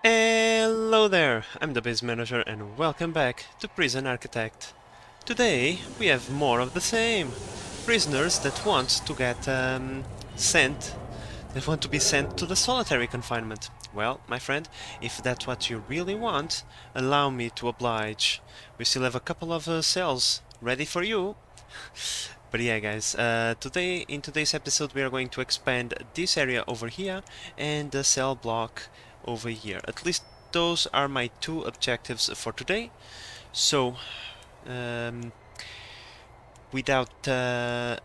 Hello there, I'm the base manager and welcome back to Prison Architect. Today we have more of the same. Prisoners that want to get sent, that want to be sent to the solitary confinement. Well, my friend, if that's what you really want, allow me to oblige. We still have a couple of cells ready for you. But yeah guys, in today's episode we are going to expand this area over here and the cell block over here. At least those are my two objectives for today. So, um, without further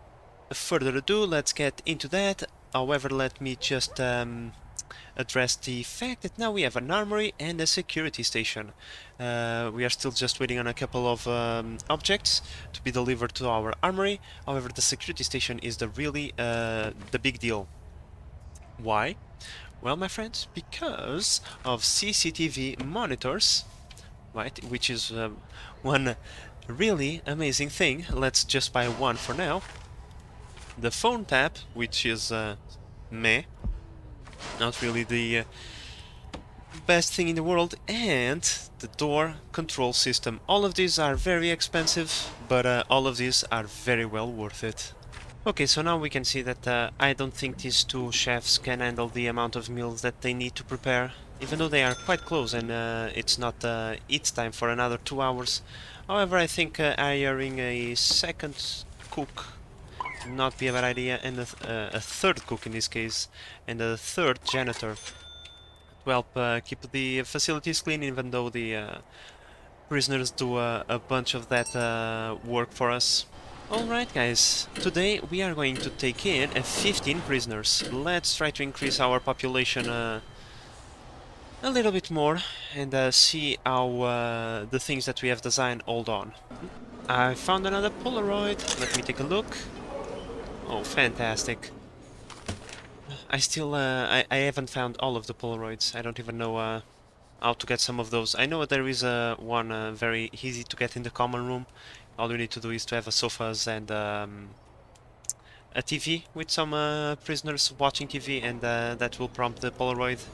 ado, let's get into that. However, let me just address the fact that now we have an armory and a security station. We are still just waiting on a couple of objects to be delivered to our armory. However, the security station is the big deal. Why? Well, my friends, because of CCTV monitors, right? Which is one really amazing thing. Let's just buy one for now. The phone tap, which is meh, not really the best thing in the world, and the door control system. All of these are very expensive, but all of these are very well worth it. Okay, so now we can see that I don't think these two chefs can handle the amount of meals that they need to prepare, even though they are quite close and it's not eat time for another 2 hours. However, I think hiring a second cook would not be a bad idea, and a third cook in this case, and a third janitor to help keep the facilities clean, even though the prisoners do a bunch of that work for us. Alright guys, today we are going to take in 15 prisoners. Let's try to increase our population a little bit more and see how the things that we have designed hold on. I found another Polaroid, let me take a look. Oh, fantastic. I haven't found all of the Polaroids. I don't even know how to get some of those. I know there is one very easy to get in the common room. All you need to do is to have a sofas and a TV with some prisoners watching TV, and that will prompt the Polaroid.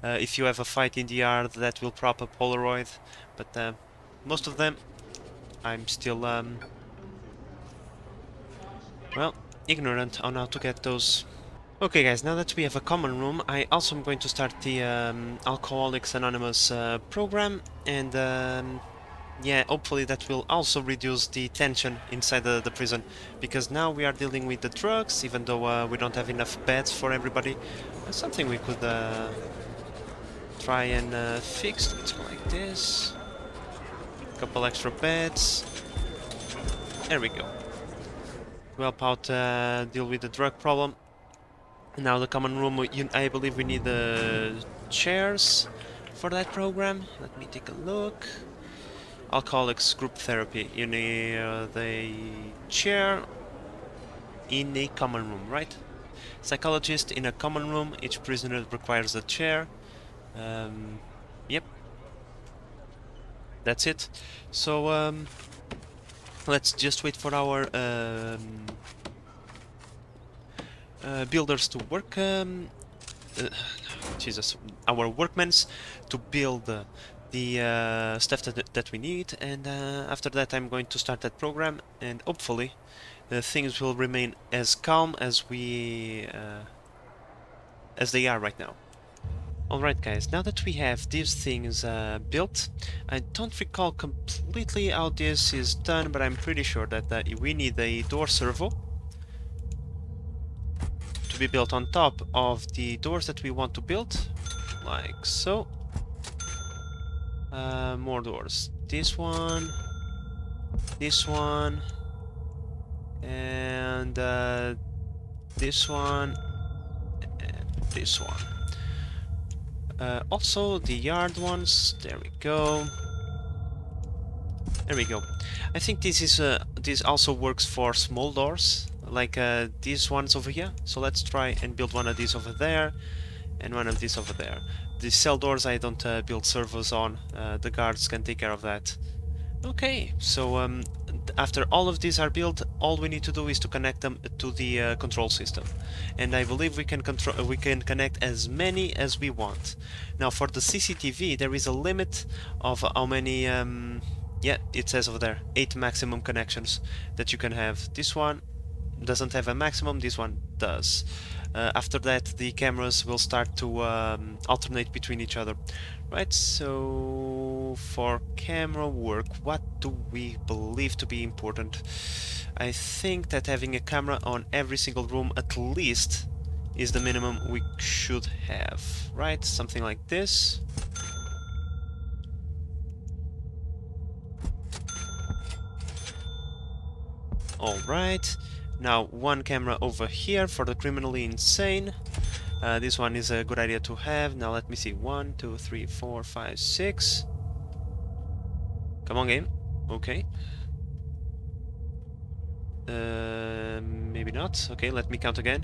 If you have a fight in the yard, that will prompt a Polaroid. But most of them, I'm still, well, ignorant on how to get those. Okay guys, now that we have a common room, I also am going to start the Alcoholics Anonymous program, and yeah, hopefully that will also reduce the tension inside the prison, because now we are dealing with the drugs, even though we don't have enough beds for everybody. That's something we could try and fix. Let's go like this. Couple extra beds. There we go. To help out deal with the drug problem. Now the common room, I believe we need the chairs for that program. Let me take a look. Alcoholics group therapy. You need the chair in a common room, right? Psychologist in a common room. Each prisoner requires a chair. Yep. That's it. So let's just wait for our builders to work. Jesus, our workmen to build the stuff that we need, and after that I'm going to start that program, and hopefully things will remain as calm as as they are right now. Alright guys, now that we have these things built, I don't recall completely how this is done, but I'm pretty sure that we need a door servo to be built on top of the doors that we want to build, like so. More doors. This one, and this one, and this one. Also the yard ones. There we go. There we go. I think this also works for small doors, like these ones over here. So let's try and build one of these over there, and one of these over there. The cell doors I don't build servos on. The guards can take care of that. Okay, so after all of these are built, all we need to do is to connect them to the control system, and I believe we can connect as many as we want. Now for the CCTV there is a limit of how many yeah, it says over there 8 maximum connections that you can have. This one doesn't have a maximum, this one does. After that the cameras will start to alternate between each other. Right, so for camera work, what do we believe to be important? I think that having a camera on every single room at least is the minimum we should have, right? Something like this. Alright, now one camera over here for the criminally insane. This one is a good idea to have. Now let me see, 1, 2, 3, 4, 5, 6. Come on, game. Okay. Maybe not. Okay, let me count again.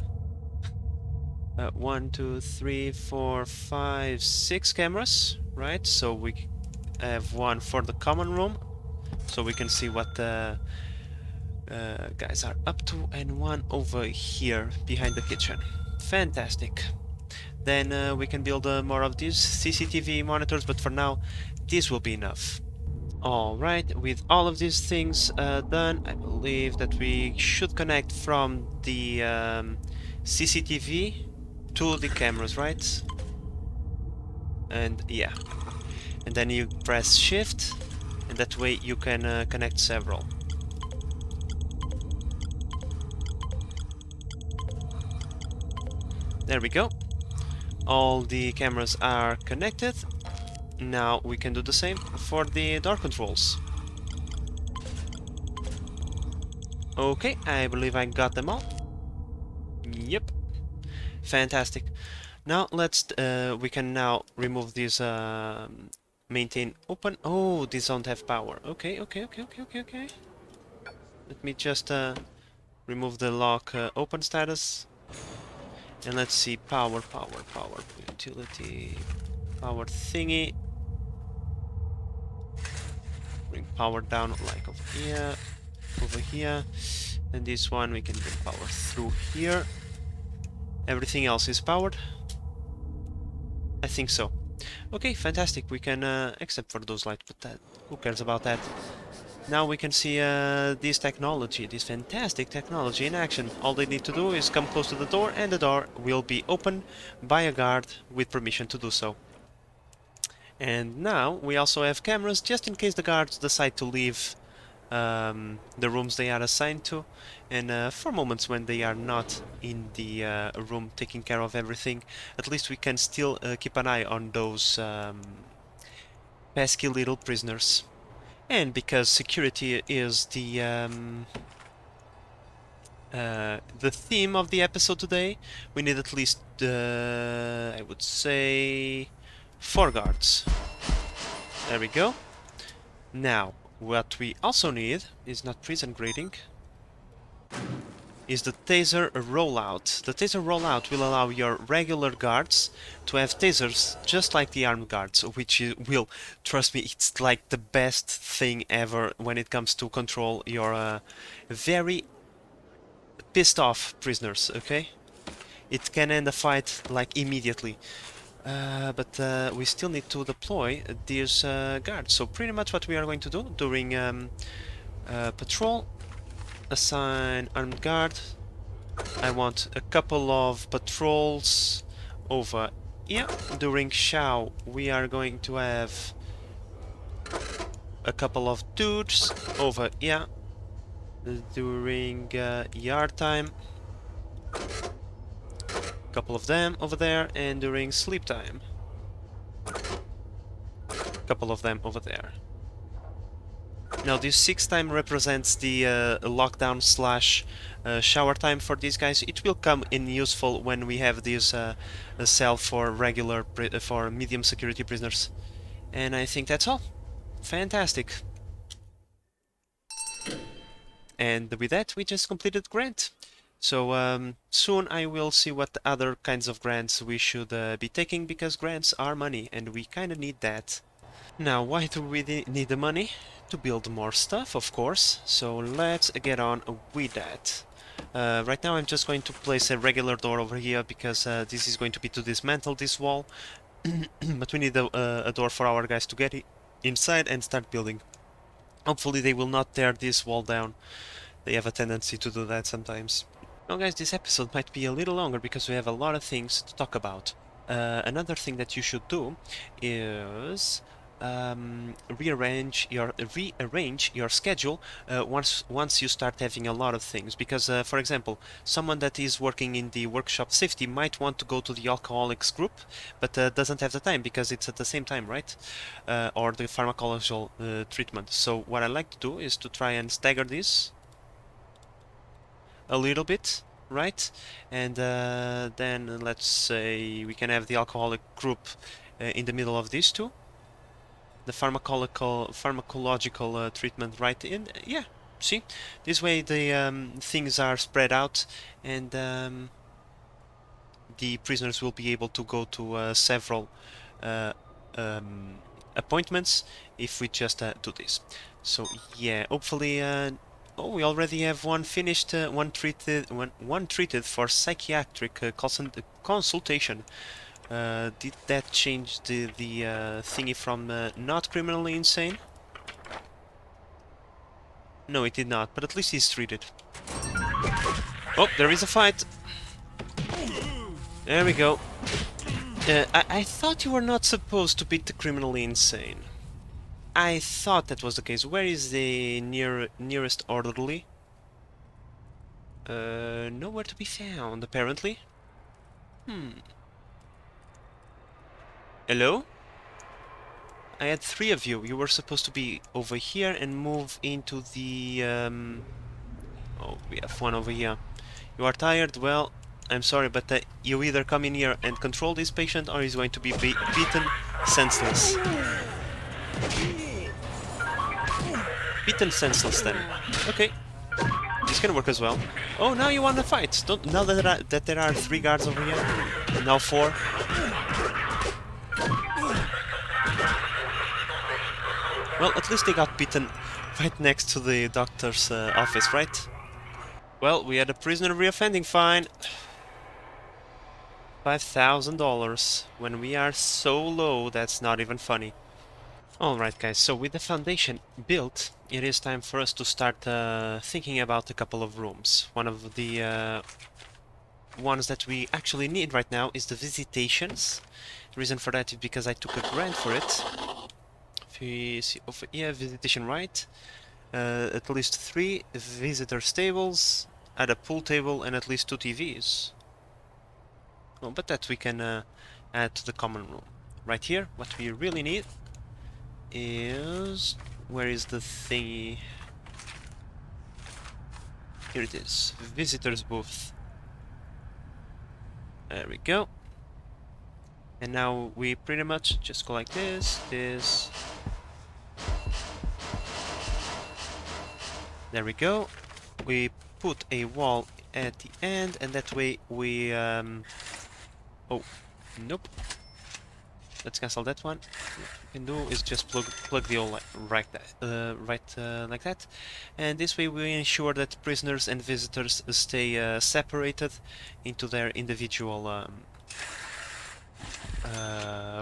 1, 2, 3, 4, 5, 6 cameras, right? So we have one for the common room, so we can see what the guys are up to, and one over here behind the kitchen. Fantastic. Then we can build more of these CCTV monitors, but for now, this will be enough. Alright, with all of these things done, I believe that we should connect from the CCTV to the cameras, right? And yeah, and then you press shift, and that way you can connect several. There we go. All the cameras are connected. Now we can do the same for the door controls. Okay, I believe I got them all. Yep. Fantastic. Now we can now remove these maintain open. Oh, these don't have power. Okay. Let me just remove the lock open status. And let's see, power, utility, power thingy. Bring power down like over here. And this one we can bring power through here. Everything else is powered. I think so. Okay, fantastic. We can, except for those lights, but who cares about that? Now we can see this technology, this fantastic technology in action. All they need to do is come close to the door, and the door will be opened by a guard with permission to do so. And now we also have cameras just in case the guards decide to leave the rooms they are assigned to, and for moments when they are not in the room taking care of everything, at least we can still keep an eye on those pesky little prisoners. And because security is the theme of the episode today, we need at least, I would say, 4 guards. There we go. Now, what we also need is not prison grading, is the Taser rollout. The Taser rollout will allow your regular guards to have tasers just like the armed guards, which will, trust me, it's like the best thing ever when it comes to control your very pissed off prisoners, okay? It can end a fight like immediately. But we still need to deploy these guards. So pretty much what we are going to do during patrol, assign armed guard. I want a couple of patrols over here. During Shao we are going to have a couple of dudes over here. During yard time, couple of them over there, and during sleep time, couple of them over there. Now this 6 time represents the lockdown slash shower time for these guys. It will come in useful when we have this cell for regular for medium security prisoners. And I think that's all. Fantastic. And with that we just completed grant. So soon I will see what other kinds of grants we should be taking, because grants are money and we kinda need that. Now, why do we need the money? To build more stuff, of course, so let's get on with that. Right now I'm just going to place a regular door over here because this is going to be to dismantle this wall, but we need a door for our guys to get inside and start building. Hopefully they will not tear this wall down. They have a tendency to do that sometimes. Well guys, this episode might be a little longer because we have a lot of things to talk about. Another thing that you should do is rearrange your schedule once you start having a lot of things, because for example, someone that is working in the workshop safety might want to go to the alcoholics group, but doesn't have the time because it's at the same time, right? Or the pharmacological treatment. So what I like to do is to try and stagger this a little bit, right? And then let's say we can have the alcoholic group in the middle of these two. The pharmacological treatment right in. Yeah, see? This way the things are spread out, and the prisoners will be able to go to several uh, um, appointments if we just do this. So yeah, hopefully oh, we already have one finished, one treated for psychiatric consultation. Did that change the thingy from not criminally insane? No, it did not, but at least he's treated. Oh, there is a fight. There we go. I thought you were not supposed to beat the criminally insane. I thought that was the case. Where is the nearest orderly? Nowhere to be found, apparently. Hello? I had 3 of you. You were supposed to be over here and move into the... Oh, we have one over here. You are tired? Well, I'm sorry, but you either come in here and control this patient or he's going to be beaten senseless. Beaten senseless then. Okay. This can work as well. Oh, now you want to fight. Now that there are 3 guards over here. Now 4. Well, at least they got beaten right next to the doctor's office, right? Well, we had a prisoner reoffending fine. $5,000. When we are so low, that's not even funny. Alright guys, so with the foundation built, it is time for us to start thinking about a couple of rooms. One of the ones that we actually need right now is the visitations. The reason for that is because I took a grant for it. If you see over here, visitation right. At least 3 visitor tables, add a pool table and at least 2 TVs. Oh, but that we can add to the common room. Right here, what we really need is... Where is the thingy? Here it is. Visitors booth. There we go. And now we pretty much just go like this, this. There we go. We put a wall at the end, and that way we... Oh, nope. Let's cancel that one. What we can do is just plug the hole right like that, and this way we ensure that prisoners and visitors stay separated into their individual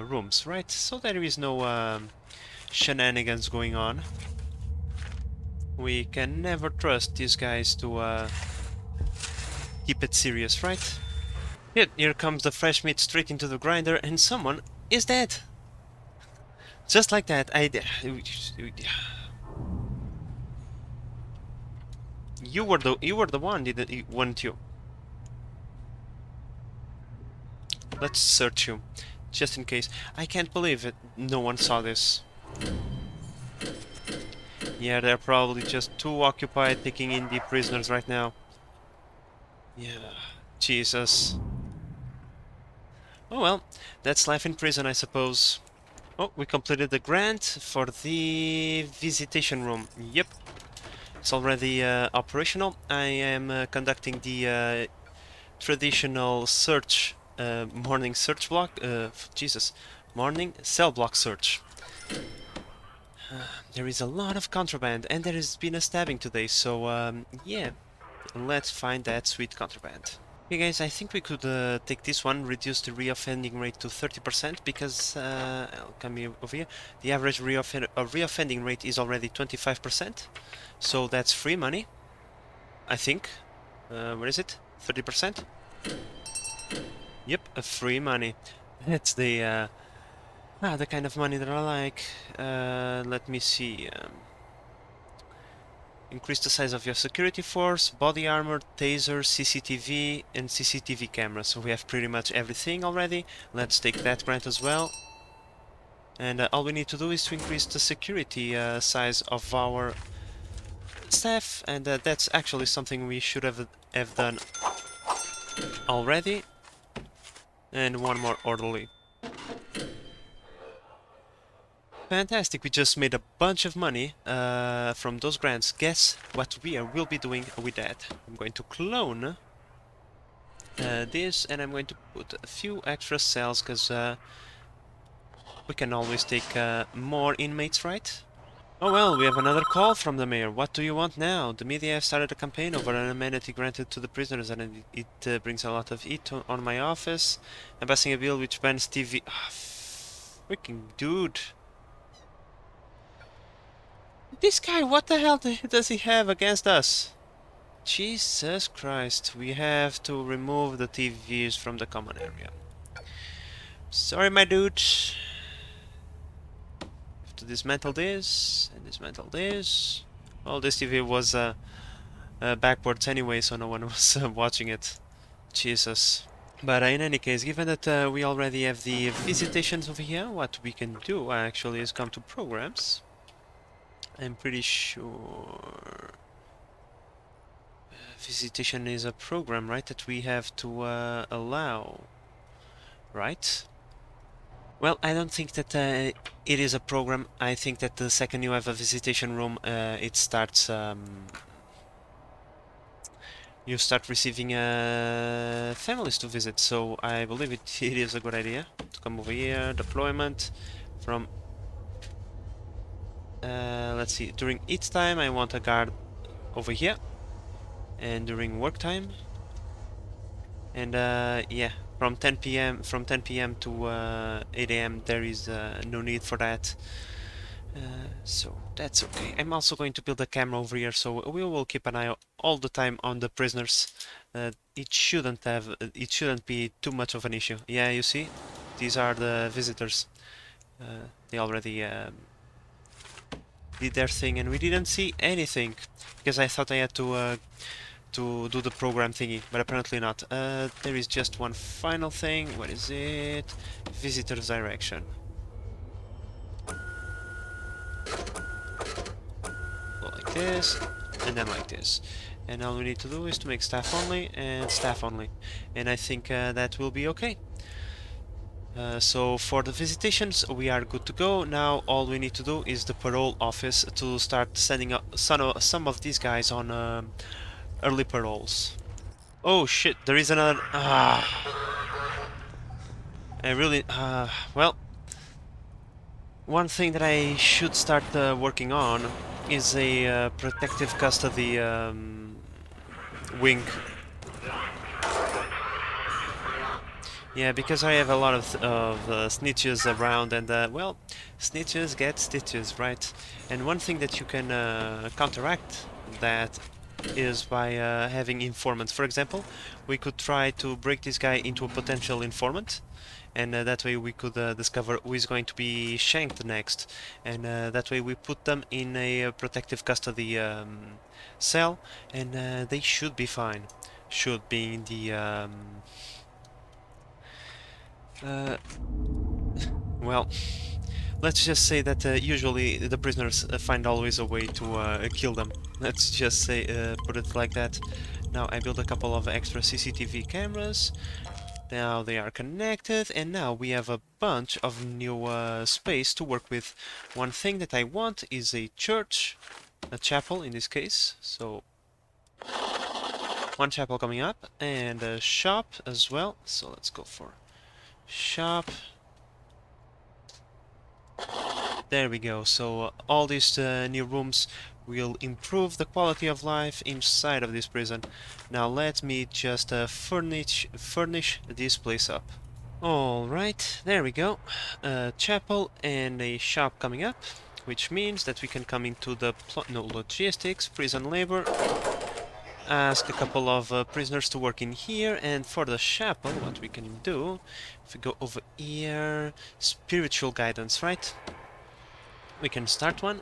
rooms, right? So there is no shenanigans going on. We can never trust these guys to keep it serious, right? Here comes the fresh meat straight into the grinder, and someone is dead. Just like that. You were the one, weren't you? Let's search you, just in case. I can't believe it. No one saw this. Yeah, they're probably just too occupied taking in the prisoners right now. Yeah, Jesus. Oh well, that's life in prison, I suppose. Oh, we completed the grant for the visitation room. Yep, it's already operational. I am conducting the traditional search, morning search block. Jesus, morning cell block search. There is a lot of contraband, and there has been a stabbing today, so yeah, let's find that sweet contraband. Okay guys, I think we could take this one, reduce the reoffending rate to 30% because, I'll come here, over here, the average reoffending rate is already 25%, so that's free money, I think. Where is it? 30%? Yep, free money. That's the kind of money that I like. Let me see. Increase the size of your security force, body armor, taser, CCTV, and CCTV camera. So we have pretty much everything already. Let's take that grant as well. And all we need to do is to increase the security size of our staff, and that's actually something we should have done already. And one more orderly. Fantastic, we just made a bunch of money from those grants. Guess what will be doing with that? I'm going to clone this, and I'm going to put a few extra cells, because we can always take more inmates, right? Oh well, we have another call from the mayor. What do you want now? The media have started a campaign over an amenity granted to the prisoners, and it brings a lot of heat on my office. I'm passing a bill which bans TV... Ah, freaking dude. This guy, what the hell does he have against us? Jesus Christ, we have to remove the TVs from the common area. Sorry, my dude. Have to dismantle this, and dismantle this. Well, this TV was backwards anyway, so no one was watching it. Jesus. But in any case, given that we already have the visitations over here, what we can do actually is come to programs. I'm pretty sure visitation is a program, right, that we have to allow, right? Well, I don't think that it is a program. I think that the second you have a visitation room, it starts... you start receiving families to visit, so I believe it is a good idea to come over here. Deployment from... let's see, during each time I want a guard over here, and during work time, and yeah, from 10 p.m. to 8 a.m. there is no need for that. So that's okay. I'm also going to build a camera over here, so we will keep an eye all the time on the prisoners. It shouldn't be too much of an issue. Yeah, you see, these are the visitors. They already did their thing, and we didn't see anything because I thought I had to do the program thingy, but apparently not. There is just one final thing. What is it? Visitors direction. Go like this, and then like this. And all we need to do is to make staff only and staff only. And I think that will be okay. So for the visitations we are good to go. Now all we need to do is the parole office to start sending up some of these guys on early paroles. Oh shit, there is another... I really... well... One thing that I should start working on is a protective custody wing. Yeah, because I have a lot of snitches around, and well, snitches get stitches, right? And one thing that you can counteract that is by having informants. For example, we could try to break this guy into a potential informant, and that way we could discover who is going to be shanked next, and that way we put them in a protective custody cell, and they should be fine. Should be in the... well, let's just say that usually the prisoners find always a way to kill them. Let's just say, put it like that. Now I built a couple of extra CCTV cameras. Now they are connected, and now we have a bunch of new space to work with. One thing that I want is a church, a chapel in this case. So one chapel coming up, and a shop as well. So let's go for shop. There we go. So all these new rooms will improve the quality of life inside of this prison. Now let me just furnish this place up. Alright, there we go. A chapel and a shop coming up, which means that we can come into the logistics, prison labor, ask a couple of prisoners to work in here, and for the chapel, what we can do, if we go over here, spiritual guidance, right? We can start one.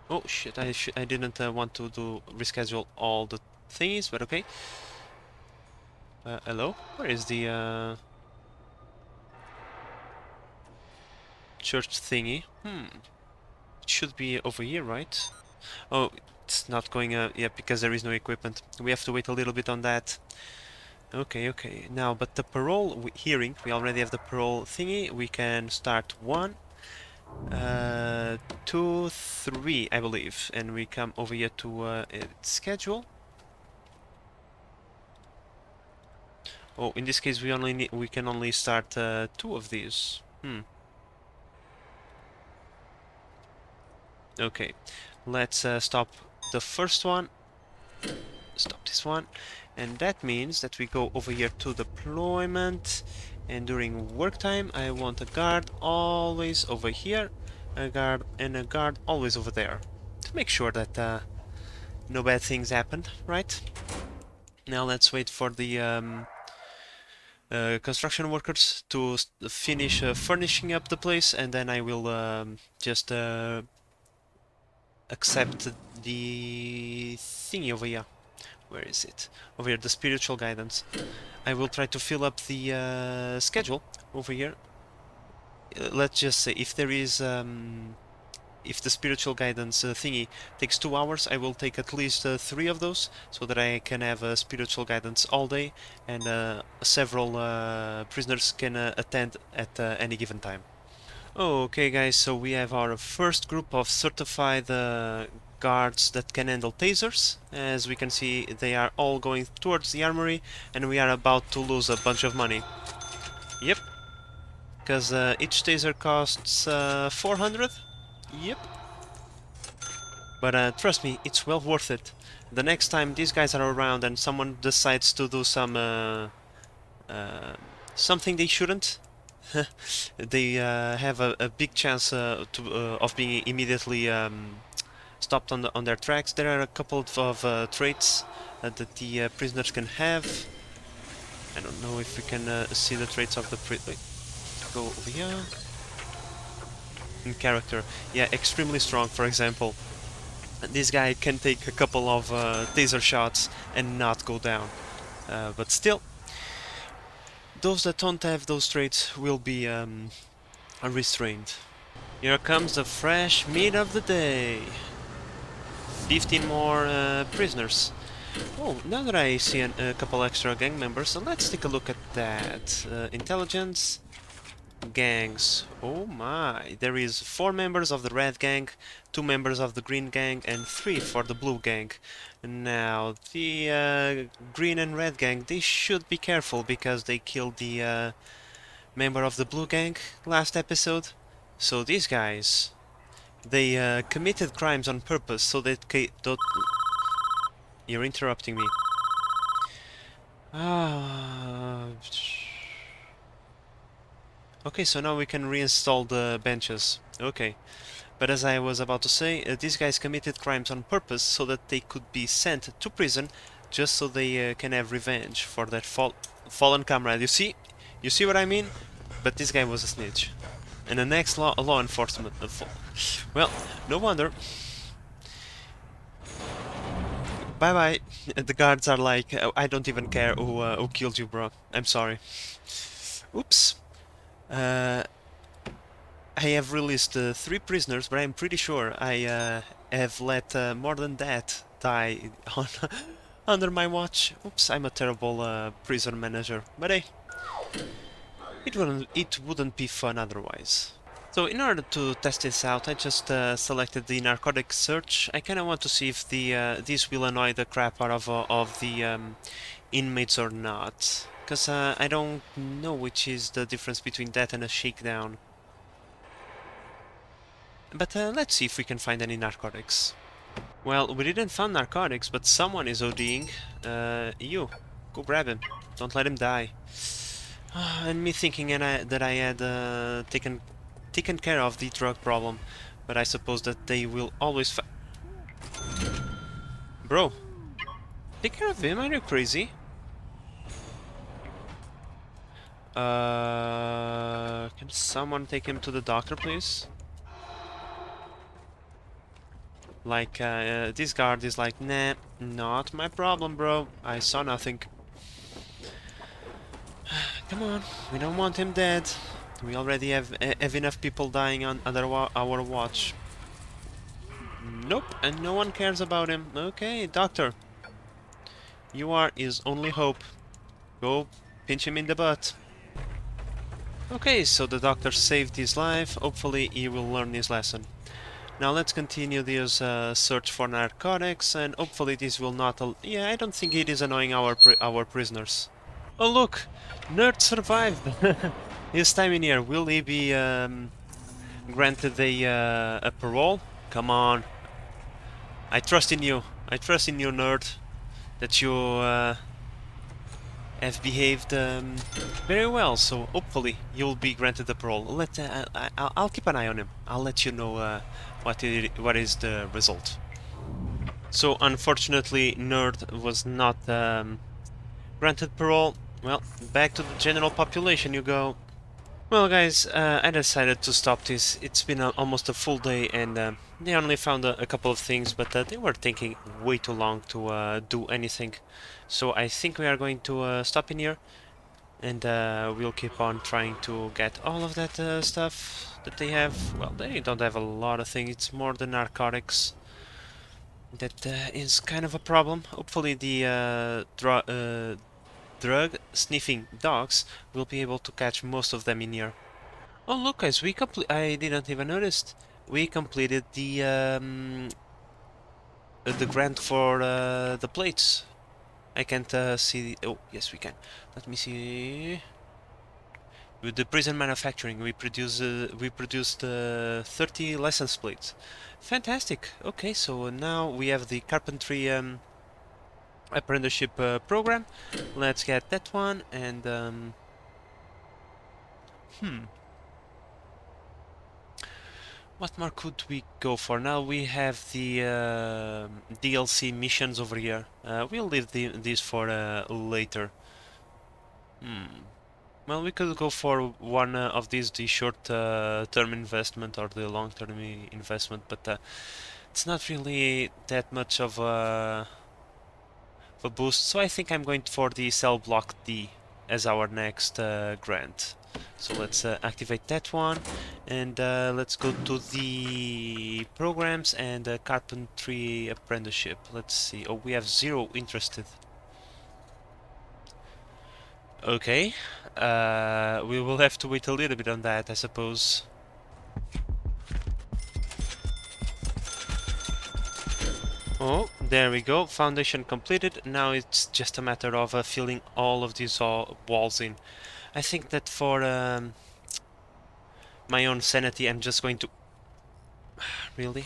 Oh shit, I didn't want to reschedule all the thingies, but okay. Hello? Where is the church thingy? It should be over here, right? Oh, it's not going, yeah, because there is no equipment. We have to wait a little bit on that. Okay, okay. Now, but the parole hearing, we already have the parole thingy. We can start 1, 2, 3, I believe. And we come over here to schedule. Oh, in this case, we can only start 2 of these. Okay, let's stop the first one. Stop this one, and that means that we go over here to deployment, and during work time I want a guard always over here, a guard and a guard always over there, to make sure that no bad things happen, right? Now let's wait for the construction workers to finish furnishing up the place, and then I will just accept the thingy over here. Where is it? Over here, the spiritual guidance. I will try to fill up the schedule over here. Let's just say if there is, if the spiritual guidance thingy takes 2 hours, I will take at least 3 of those, so that I can have spiritual guidance all day, and several prisoners can attend at any given time. Okay guys, so we have our first group of certified guards that can handle tasers. As we can see, they are all going towards the armory, and we are about to lose a bunch of money. Yep, because each taser costs 400. Yep. But trust me, it's well worth it. The next time these guys are around and someone decides to do some something they shouldn't, they have a big chance of being immediately stopped on their tracks. There are a couple of traits that the prisoners can have. I don't know if we can see the traits of the go over here. In character, yeah, extremely strong, for example. This guy can take a couple of taser shots and not go down. But still, those that don't have those traits will be restrained. Here comes the fresh meat of the day. 15 more prisoners. Oh, now that I see a couple extra gang members, so let's take a look at that. Intelligence, gangs. Oh my, there is 4 members of the red gang, 2 members of the green gang, and 3 for the blue gang. Now, the green and red gang, they should be careful because they killed the member of the blue gang last episode. So these guys, they committed crimes on purpose so that don't... You're interrupting me. Okay, so now we can reinstall the benches. Okay. But as I was about to say, these guys committed crimes on purpose so that they could be sent to prison, just so they can have revenge for that fallen comrade. You see? You see what I mean? But this guy was a snitch. And an ex-law enforcement... well, no wonder. Bye-bye. The guards are like, I don't even care who killed you, bro. I'm sorry. Oops. I have released 3 prisoners, but I'm pretty sure I have let more than that die on under my watch. Oops, I'm a terrible prison manager, but hey, it wouldn't be fun otherwise. So in order to test this out, I just selected the narcotic search. I kind of want to see if this will annoy the crap out of the inmates or not, because I don't know which is the difference between that and a shakedown. But let's see if we can find any narcotics. Well, we didn't find narcotics, but someone is ODing. You, go grab him. Don't let him die. And me thinking that I had taken care of the drug problem, but I suppose that they will always Bro, take care of him, are you crazy? Can someone take him to the doctor, please? Like, this guard is like, nah, not my problem, bro. I saw nothing. Come on, we don't want him dead. We already have enough people dying on under our watch. Nope, and no one cares about him. Okay, doctor. You are his only hope. Go pinch him in the butt. Okay, so the doctor saved his life. Hopefully he will learn his lesson. Now let's continue this search for narcotics, and hopefully this will not... Yeah, I don't think it is annoying our prisoners. Oh look! Nerd survived! His time in here, will he be granted a parole? Come on! I trust in you. I trust in you, nerd. That you have behaved very well, so hopefully you'll be granted the parole. I'll keep an eye on him. I'll let you know what is the result. So unfortunately, Nerd was not granted parole. Well, back to the general population you go. Well, guys, I decided to stop this. It's been almost a full day, and they only found a couple of things, but they were taking way too long to do anything. So I think we are going to stop in here, and we'll keep on trying to get all of that stuff that they have. Well, they don't have a lot of things. It's more the narcotics that is kind of a problem. Hopefully the drug sniffing dogs will be able to catch most of them in here. Oh look, guys, I didn't even notice. We completed the grant for the plates. I can't see. Oh, yes, we can. Let me see. With the prison manufacturing, we produced 30 license plates. Fantastic. Okay, so now we have the carpentry apprenticeship program. Let's get that one and what more could we go for? Now we have the DLC missions over here. We'll leave these for later. Well, we could go for one of these, the short-term investment or the long-term investment, but it's not really that much of a boost. So I think I'm going for the cell block D as our next grant. So let's activate that one, and let's go to the programs and carpentry apprenticeship. Let's see. Oh, we have 0 interested. Okay, we will have to wait a little bit on that, I suppose. Oh, there we go. Foundation completed. Now it's just a matter of filling all of these walls in. I think that for my own sanity, I'm just going to... Really?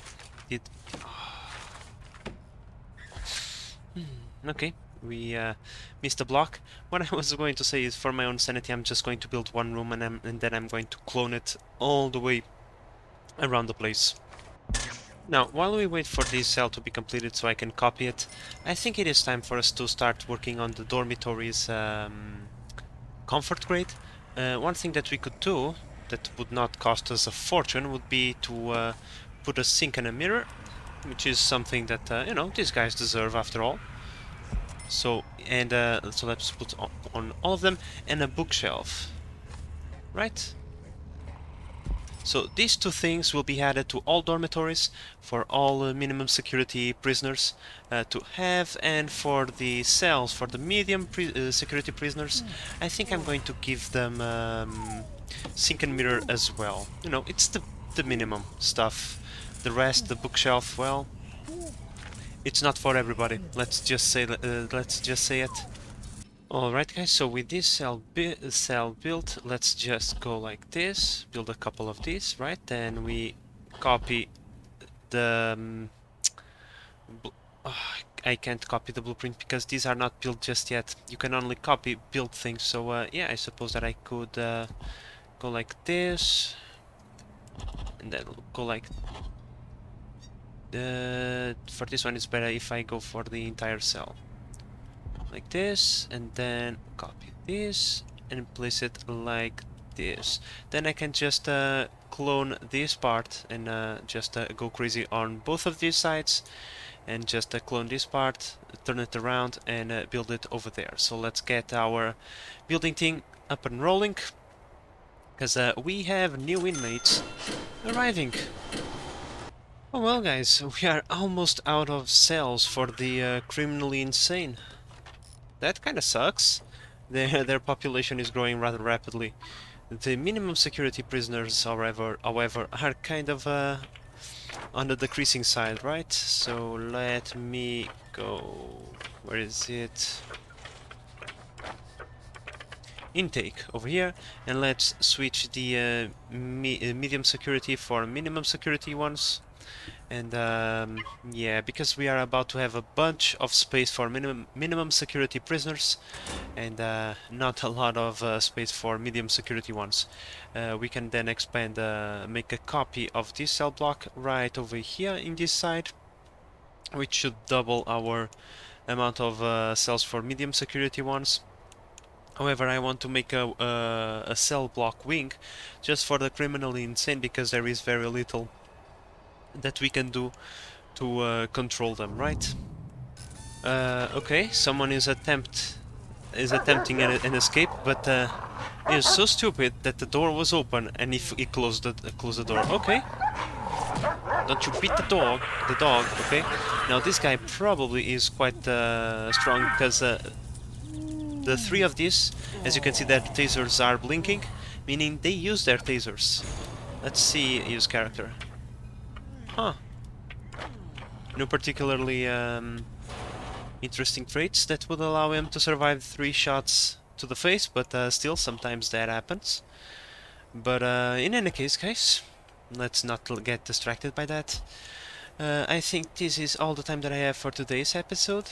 Did... Okay, we missed a block. What I was going to say is, for my own sanity, I'm just going to build one room, and then I'm going to clone it all the way around the place. Now, while we wait for this cell to be completed so I can copy it, I think it is time for us to start working on the dormitory's comfort grade. One thing that we could do that would not cost us a fortune would be to put a sink and a mirror, which is something that, you know, these guys deserve after all. So, and so let's put on all of them, and a bookshelf, right? So these 2 things will be added to all dormitories for all minimum security prisoners to have, and for the cells, for the medium security prisoners, I think I'm going to give them sink and mirror as well. You know, it's the minimum stuff. The rest, the bookshelf, well, it's not for everybody. Let's just say it. Alright guys, so with this cell built, let's just go like this, build a couple of these, right? Then we copy the... I can't copy the blueprint because these are not built just yet. You can only copy build things, so yeah, I suppose that I could go like this, and then go like... for this one it's better if I go for the entire cell. Like this, and then copy this, and place it like this. Then I can just clone this part and just go crazy on both of these sides, and just clone this part, turn it around, and build it over there. So let's get our building thing up and rolling, because we have new inmates arriving. Oh well, guys, we are almost out of cells for the criminally insane. That kind of sucks. Their population is growing rather rapidly. The minimum security prisoners, however, are kind of on the decreasing side, right? So let me go... Where is it? Intake over here, and let's switch the medium security for minimum security ones. And yeah, because we are about to have a bunch of space for minimum security prisoners, and not a lot of space for medium security ones. We can then expand, make a copy of this cell block right over here in this side, which should double our amount of cells for medium security ones. However, I want to make a cell block wing just for the criminally insane, because there is very little that we can do to control them, right? Okay, someone is attempting an escape, but he is so stupid that the door was open and he closed the door. Okay, don't you beat the dog, okay? Now this guy probably is quite strong, because the three of these, as you can see, their tasers are blinking, meaning they use their tasers. Let's see his character. Huh. No particularly interesting traits that would allow him to survive 3 shots to the face, but still, sometimes that happens. But in any case, guys, let's not get distracted by that. I think this is all the time that I have for today's episode.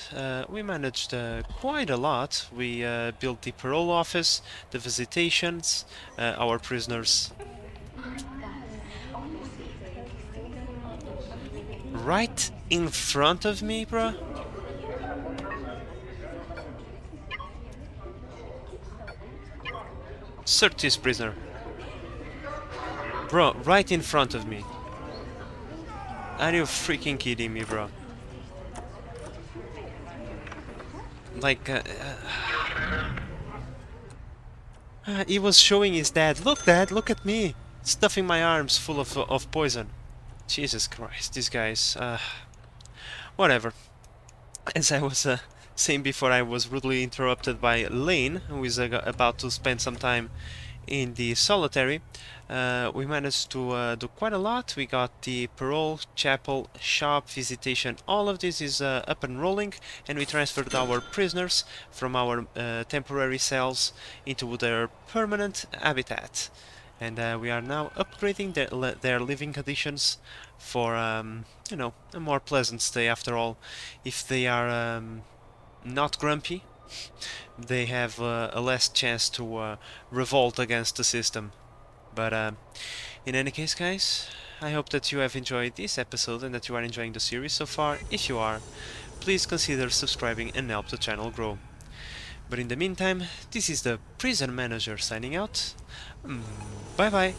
We managed quite a lot. We built the parole office, the visitations, our prisoners right in front of me, bruh. Search this prisoner. Bro, right in front of me. Are you freaking kidding me, bro? Like, he was showing his dad. Look, Dad, look at me. Stuffing my arms full of poison. Jesus Christ, these guys. Whatever. As I was saying before, I was rudely interrupted by Lane, who is about to spend some time in the solitary. We managed to do quite a lot. We got the parole, chapel, shop, visitation. All of this is up and rolling, and we transferred our prisoners from our temporary cells into their permanent habitat. And we are now upgrading their living conditions for, you know, a more pleasant stay. After all, if they are not grumpy, they have a less chance to revolt against the system. But in any case, guys, I hope that you have enjoyed this episode and that you are enjoying the series so far. If you are, please consider subscribing and help the channel grow. But in the meantime, this is the Prison Manager signing out. Bye bye!